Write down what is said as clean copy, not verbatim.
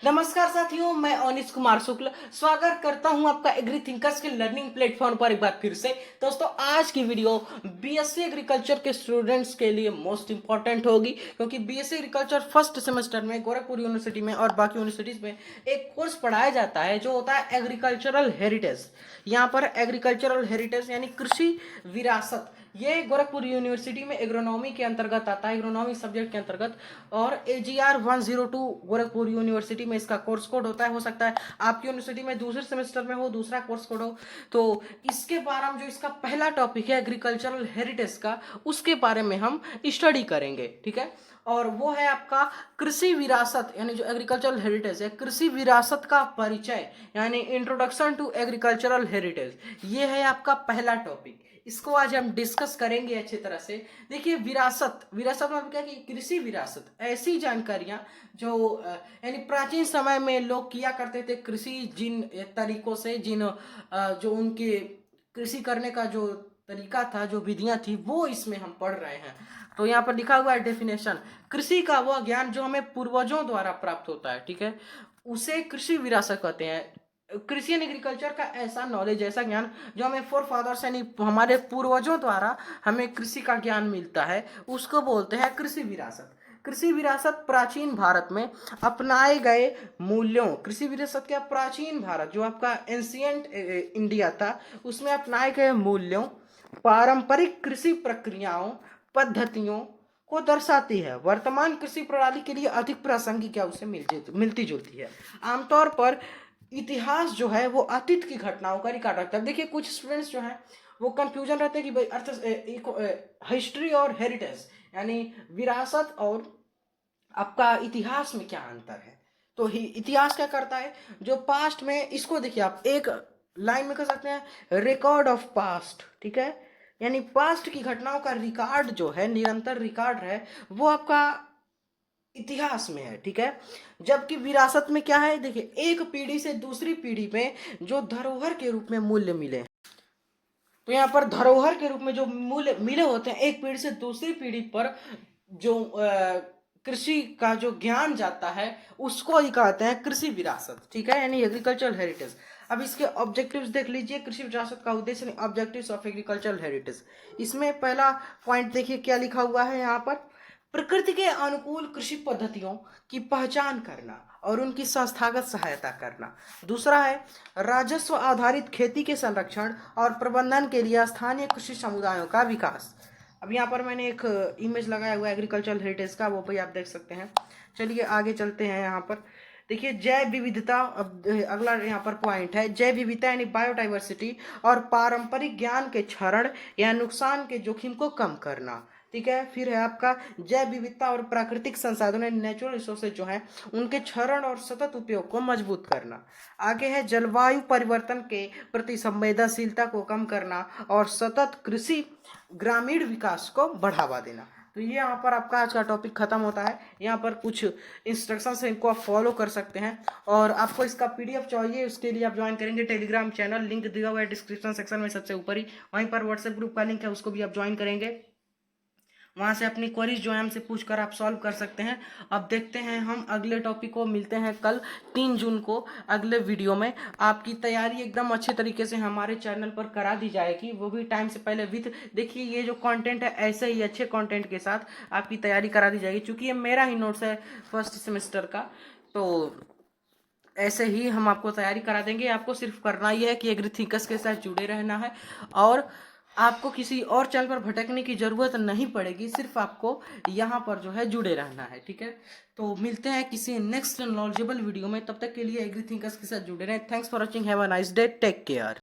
नमस्कार साथियों, मैं अनिश कुमार शुक्ल स्वागत करता हूं आपका एग्री थिंकर्स के लर्निंग प्लेटफॉर्म पर एक बार फिर से। दोस्तों, आज की वीडियो बीएससी एग्रीकल्चर के स्टूडेंट्स के लिए मोस्ट इंपॉर्टेंट होगी, क्योंकि बीएससी एग्रीकल्चर फर्स्ट सेमेस्टर में गोरखपुर यूनिवर्सिटी में और बाकी यूनिवर्सिटीज में एक कोर्स पढ़ाया जाता है जो होता है एग्रीकल्चरल हेरिटेज। यहाँ पर एग्रीकल्चरल हेरिटेज यानी कृषि विरासत, ये गोरखपुर यूनिवर्सिटी में एग्रोनॉमी के अंतर्गत आता है, एग्रोनॉमी सब्जेक्ट के अंतर्गत। और AGR 102 गोरखपुर यूनिवर्सिटी में इसका कोर्स कोड होता है। हो सकता है आपकी यूनिवर्सिटी में दूसरे सेमेस्टर में हो दूसरा कोर्स कोड हो। तो इसके बारे में जो इसका पहला टॉपिक है एग्रीकल्चरल हेरिटेज का, उसके बारे में हम स्टडी करेंगे, ठीक है। और वो है आपका कृषि विरासत, यानी जो एग्रीकल्चरल हेरिटेज है, कृषि विरासत का परिचय, यानी इंट्रोडक्शन टू एग्रीकल्चरल हेरिटेज, ये है आपका पहला टॉपिक। इसको आज हम डिस्कस करेंगे अच्छी तरह से। देखिए, विरासत विरासत मतलब क्या कि कृषि विरासत ऐसी जानकारियां जो यानी प्राचीन समय में लोग किया करते थे, कृषि जिन तरीकों से, जो उनके कृषि करने का जो तरीका था, जो विधियां थी, वो इसमें हम पढ़ रहे हैं। तो यहाँ पर लिखा हुआ है डेफिनेशन, कृषि का वह ज्ञान जो हमें पूर्वजों द्वारा प्राप्त होता है, ठीक है, उसे कृषि विरासत कहते हैं। कृषि एंड एग्रीकल्चर का ऐसा नॉलेज, ऐसा ज्ञान जो हमें फोर फादर्स यानी हमारे पूर्वजों द्वारा हमें कृषि का ज्ञान मिलता है, उसको बोलते हैं कृषि विरासत। कृषि विरासत प्राचीन भारत में अपनाए गए मूल्यों, कृषि विरासत क्या, प्राचीन भारत जो आपका एंशियंट इंडिया था, उसमें अपनाए गए मूल्यों, पारंपरिक कृषि प्रक्रियाओं, पद्धतियों को दर्शाती है। वर्तमान कृषि प्रणाली के लिए अधिक प्रासंगिक क्या, उसे मिलती जुलती है। आमतौर पर इतिहास जो है वो अतीत की घटनाओं का रिकॉर्ड रखता है। देखिए, कुछ स्टूडेंट्स जो हैं वो कंफ्यूजन रहते हैं कि भाई अर्थ हिस्ट्री और हेरिटेज यानी विरासत और आपका इतिहास में क्या अंतर है। तो इतिहास क्या करता है, जो पास्ट में, इसको देखिए आप एक लाइन में कर सकते हैं, रिकॉर्ड ऑफ पास्ट, ठीक है, यानी पास्ट की घटनाओं का रिकॉर्ड जो है, निरंतर रिकॉर्ड है, वो आपका इतिहास में है, ठीक है। जबकि विरासत में क्या है, देखिए, एक पीढ़ी से दूसरी पीढ़ी में जो धरोहर के रूप में मूल्य मिले, तो यहाँ पर धरोहर के रूप में जो मूल्य मिले होते हैं, एक पीढ़ी से दूसरी पीढ़ी पर जो कृषि का जो ज्ञान जाता है, उसको ही कहते हैं कृषि विरासत, ठीक है, यानी एग्रीकल्चरल हेरिटेज। अब इसके ऑब्जेक्टिव्स देख लीजिए, कृषि विरासत का उद्देश्य, ऑब्जेक्टिव्स ऑफ एग्रीकल्चरल हेरिटेज। इसमें पहला पॉइंट देखिए क्या लिखा हुआ है यहाँ पर, प्रकृति के अनुकूल कृषि पद्धतियों की पहचान करना और उनकी संस्थागत सहायता करना। दूसरा है राजस्व आधारित खेती के संरक्षण और प्रबंधन के लिए स्थानीय कृषि समुदायों का विकास। अब यहाँ पर मैंने एक इमेज लगाया हुआ है एग्रीकल्चरल हेरिटेज का, वो भी आप देख सकते हैं। चलिए आगे चलते हैं। यहाँ पर देखिए, जैव विविधता, अब अगला यहाँ पर पॉइंट है, जैव विविधता यानी बायोडाइवर्सिटी और पारंपरिक ज्ञान के क्षरण या नुकसान के जोखिम को कम करना, ठीक है। फिर है आपका जैव विविधता और प्राकृतिक संसाधन नेचुरल रिसोर्सेज जो है, उनके क्षरण और सतत उपयोग को मजबूत करना। आगे है जलवायु परिवर्तन के प्रति संवेदनशीलता को कम करना और सतत कृषि ग्रामीण विकास को बढ़ावा देना। तो ये यहाँ पर आपका आज का टॉपिक खत्म होता है। यहाँ पर कुछ इंस्ट्रक्शन है, इनको आप फॉलो कर सकते हैं। और आपको इसका PDF चाहिए, उसके लिए आप ज्वाइन करेंगे टेलीग्राम चैनल, लिंक दिया हुआ है डिस्क्रिप्शन सेक्शन में सबसे ऊपर ही। वहीं पर व्हाट्सएप ग्रुप का लिंक है, उसको भी आप ज्वाइन करेंगे। वहाँ से अपनी क्वेरीज जो है हमसे पूछ कर आप सॉल्व कर सकते हैं। अब देखते हैं हम अगले टॉपिक को, मिलते हैं कल 3 जून को अगले वीडियो में। आपकी तैयारी एकदम अच्छे तरीके से हमारे चैनल पर करा दी जाएगी, वो भी टाइम से पहले विथ, देखिए ये जो कंटेंट है ऐसे ही अच्छे कंटेंट के साथ आपकी तैयारी करा दी जाएगी। चूँकि ये मेरा ही नोट्स है फर्स्ट सेमेस्टर का, तो ऐसे ही हम आपको तैयारी करा देंगे। आपको सिर्फ करना ही है कि एग्रीथिंकर्स के साथ जुड़े रहना है, और आपको किसी और चैनल पर भटकने की ज़रूरत नहीं पड़ेगी, सिर्फ आपको यहाँ पर जो है जुड़े रहना है, ठीक है। तो मिलते हैं किसी नेक्स्ट नॉलेजेबल वीडियो में, तब तक के लिए एग्रीथिंकर्स के साथ जुड़े रहें। Thanks for watching, have a nice day, take care.